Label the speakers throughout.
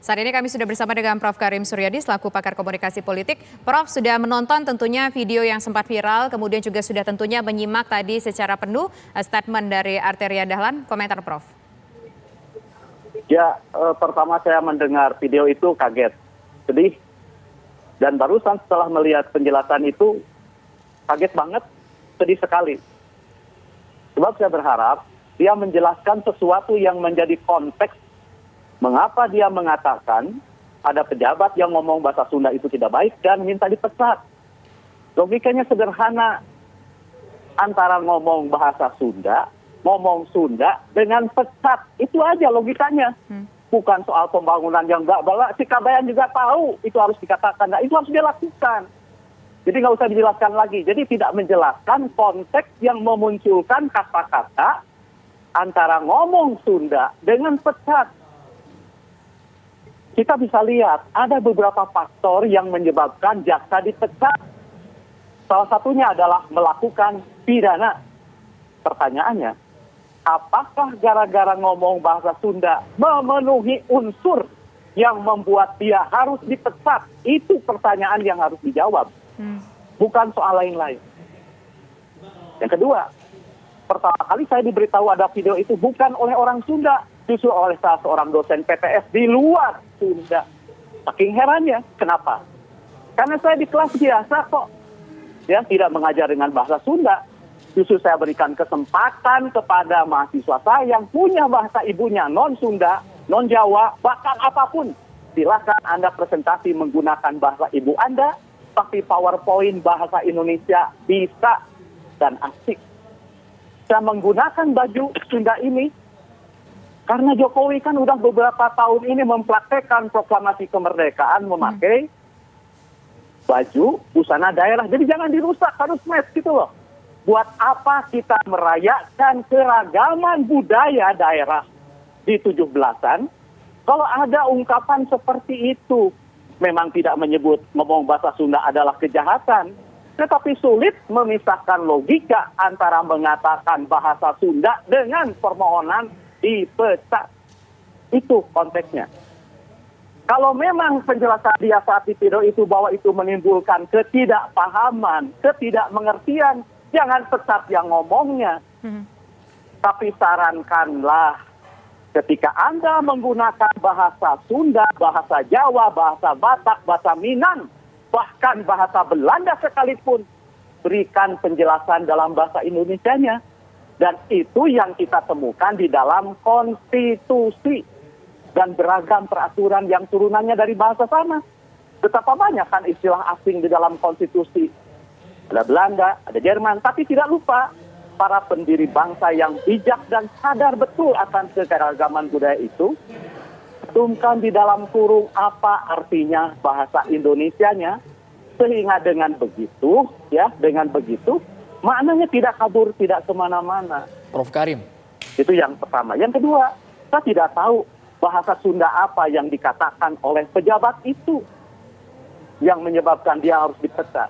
Speaker 1: Saat ini kami sudah bersama dengan Prof. Karim Suryadi selaku pakar komunikasi politik. Prof sudah menonton tentunya video yang sempat viral, kemudian juga sudah tentunya menyimak tadi secara penuh statement dari Arteria Dahlan. Komentar Prof.
Speaker 2: Ya, pertama saya mendengar video itu kaget, sedih, dan barusan setelah melihat penjelasan itu kaget banget, sedih sekali. Sebab saya berharap dia menjelaskan sesuatu yang menjadi konteks mengapa dia mengatakan ada pejabat yang ngomong bahasa Sunda itu tidak baik dan minta dipecat. Logikanya sederhana, antara ngomong bahasa Sunda, ngomong Sunda dengan pecat. Itu aja logikanya. Bukan soal pembangunan yang enggak. Si Kabayan juga tahu itu harus dikatakan. Nah, itu harus dia lakukan. Jadi nggak usah dijelaskan lagi. Jadi tidak menjelaskan konteks yang memunculkan kata-kata antara ngomong Sunda dengan pecat. Kita bisa lihat ada beberapa faktor yang menyebabkan jaksa dipecat. Salah satunya adalah melakukan pidana. Pertanyaannya, apakah gara-gara ngomong bahasa Sunda memenuhi unsur yang membuat dia harus dipecat? Itu pertanyaan yang harus dijawab. Bukan soal lain-lain. Yang kedua, pertama kali saya diberitahu ada video itu bukan oleh orang Sunda, justru oleh salah seorang dosen PTS di luar Sunda. Saking herannya, kenapa? Karena saya di kelas biasa kok, ya tidak mengajar dengan bahasa Sunda. Justru saya berikan kesempatan kepada mahasiswa saya yang punya bahasa ibunya non-Sunda, non-Jawa, bahkan apapun. Silakan Anda presentasi menggunakan bahasa ibu Anda, tapi PowerPoint bahasa Indonesia bisa dan asik. Saya menggunakan baju Sunda ini karena Jokowi kan udah beberapa tahun ini mempraktekkan proklamasi kemerdekaan memakai baju busana daerah. Jadi jangan dirusak, harus match gitu loh. Buat apa kita merayakan keragaman budaya daerah di 17-an kalau ada ungkapan seperti itu? Memang tidak menyebut ngomong bahasa Sunda adalah kejahatan, tetapi sulit memisahkan logika antara mengatakan bahasa Sunda dengan permohonan dipecat. Itu konteksnya. Kalau memang penjelasan dia saat di video itu bahwa itu menimbulkan ketidakpahaman, ketidakmengertian, jangan pecat yang ngomongnya. Tapi sarankanlah ketika Anda menggunakan bahasa Sunda, bahasa Jawa, bahasa Batak, bahasa Minang, bahkan bahasa Belanda sekalipun, berikan penjelasan dalam bahasa Indonesianya. Dan itu yang kita temukan di dalam konstitusi dan beragam peraturan yang turunannya dari bahasa sana. Betapa banyak kan istilah asing di dalam konstitusi. Ada Belanda, ada Jerman, tapi tidak lupa para pendiri bangsa yang bijak dan sadar betul akan kekeragaman budaya itu, cantumkan di dalam kurung apa artinya bahasa Indonesianya, sehingga dengan begitu, maknanya tidak kabur, tidak kemana-mana.
Speaker 3: Prof. Karim.
Speaker 2: Itu yang pertama. Yang kedua, kita tidak tahu bahasa Sunda apa yang dikatakan oleh pejabat itu yang menyebabkan dia harus dipecat.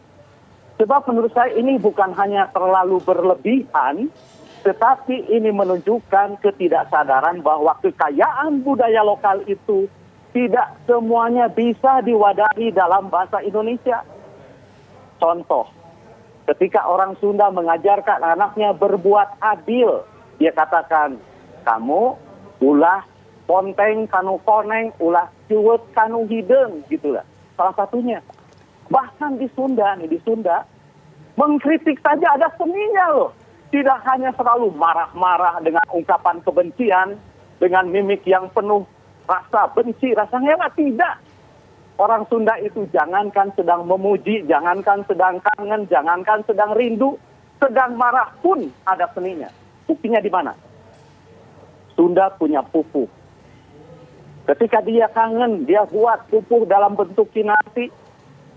Speaker 2: Sebab menurut saya ini bukan hanya terlalu berlebihan, tetapi ini menunjukkan ketidaksadaran bahwa kekayaan budaya lokal itu tidak semuanya bisa diwadahi dalam bahasa Indonesia. Contoh, ketika orang Sunda mengajarkan anaknya berbuat adil, dia katakan, kamu ulah ponteng kanu koneng, ulah ciwet kanu hideng, gitulah. Salah satunya. Bahkan di Sunda, mengkritik saja ada seninya loh. Tidak hanya selalu marah-marah dengan ungkapan kebencian, dengan mimik yang penuh rasa benci, rasa ngewa, tidak. Orang Sunda itu jangankan sedang memuji, jangankan sedang kangen, jangankan sedang rindu, sedang marah pun ada seninya. Buktinya di mana? Sunda punya pupuh. Ketika dia kangen, dia buat pupuh dalam bentuk kinasi.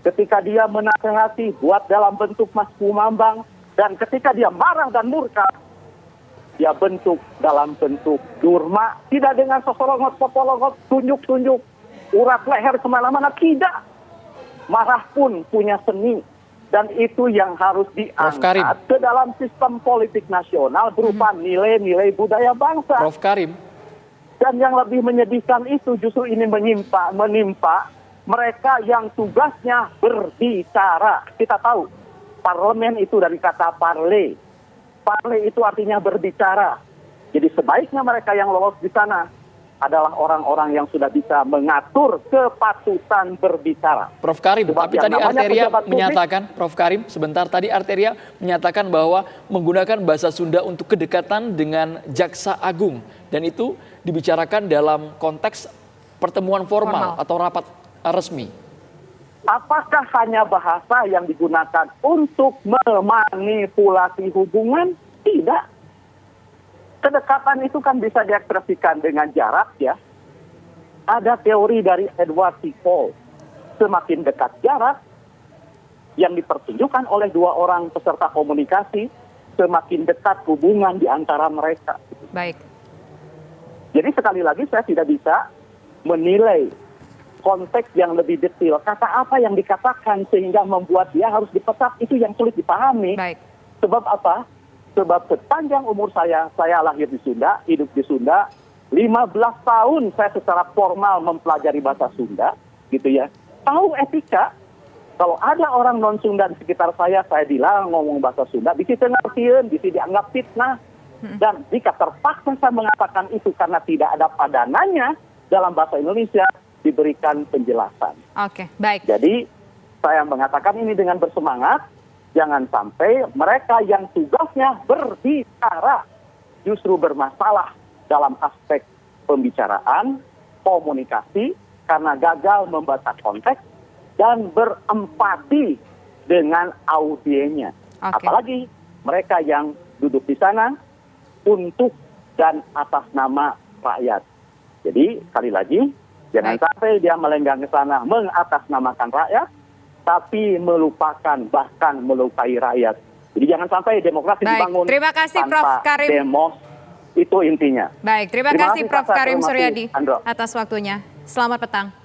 Speaker 2: Ketika dia menasehati, buat dalam bentuk mas kumambang. Dan ketika dia marah dan murka, dia bentuk dalam bentuk durma. Tidak dengan sosolongot, popolongot, tunjuk-tunjuk, urat leher kemana-mana. Tidak. Marah pun punya seni. Dan itu yang harus diangkat ke dalam sistem politik nasional berupa nilai-nilai budaya bangsa.
Speaker 3: Prof. Karim.
Speaker 2: Dan yang lebih menyedihkan itu justru ini menimpa mereka yang tugasnya berbicara. Kita tahu, parlemen itu dari kata parler. Parler itu artinya berbicara. Jadi sebaiknya mereka yang lolos di sana adalah orang-orang yang sudah bisa mengatur kepatutan berbicara.
Speaker 3: Prof. Karim,
Speaker 2: Sebab
Speaker 3: tapi
Speaker 2: yang
Speaker 3: tadi
Speaker 2: namanya
Speaker 3: Arteria
Speaker 2: pejabat publik-
Speaker 3: menyatakan, Prof. Karim, sebentar tadi Arteria menyatakan bahwa menggunakan bahasa Sunda untuk kedekatan dengan Jaksa Agung. Dan itu dibicarakan dalam konteks pertemuan formal atau rapat resmi.
Speaker 2: Apakah hanya bahasa yang digunakan untuk memanipulasi hubungan? Tidak. Kedekatan itu kan bisa diekspresikan dengan jarak ya. Ada teori dari Edward T. Hall. Semakin dekat jarak yang dipertunjukkan oleh dua orang peserta komunikasi, semakin dekat hubungan di antara mereka.
Speaker 1: Baik.
Speaker 2: Jadi sekali lagi saya tidak bisa menilai konteks yang lebih detail. Kata apa yang dikatakan sehingga membuat dia harus dipecat, itu yang sulit dipahami.
Speaker 1: Baik.
Speaker 2: Sebab apa? Sebab sepanjang umur saya lahir di Sunda, hidup di Sunda, 15 tahun saya secara formal mempelajari bahasa Sunda, gitu ya. Tahu etika. Kalau ada orang non-Sunda di sekitar saya bilang ngomong bahasa Sunda, bisa ngertiin, bisa dianggap fitnah. Dan jika terpaksa saya mengatakan itu karena tidak ada padanannya dalam bahasa Indonesia, diberikan penjelasan.
Speaker 1: Oke, baik.
Speaker 2: Jadi saya mengatakan ini dengan bersemangat, jangan sampai mereka yang tugasnya berbicara justru bermasalah dalam aspek pembicaraan, komunikasi, karena gagal membaca konteks dan berempati dengan audiennya.
Speaker 1: Oke.
Speaker 2: Apalagi mereka yang duduk di sana untuk dan atas nama rakyat. Jadi sekali lagi, jangan sampai dia melenggang ke sana mengatasnamakan rakyat, tapi melupakan bahkan melukai rakyat. Jadi jangan sampai demokrasi dibangun
Speaker 1: Terima kasih Prof.
Speaker 2: tanpa
Speaker 1: Karim.
Speaker 2: demos, itu intinya.
Speaker 1: Baik, terima kasih Prof.
Speaker 2: Sasa,
Speaker 1: Karim
Speaker 2: terima kasih,
Speaker 1: Suryadi
Speaker 2: Andro.
Speaker 1: atas waktunya. Selamat petang.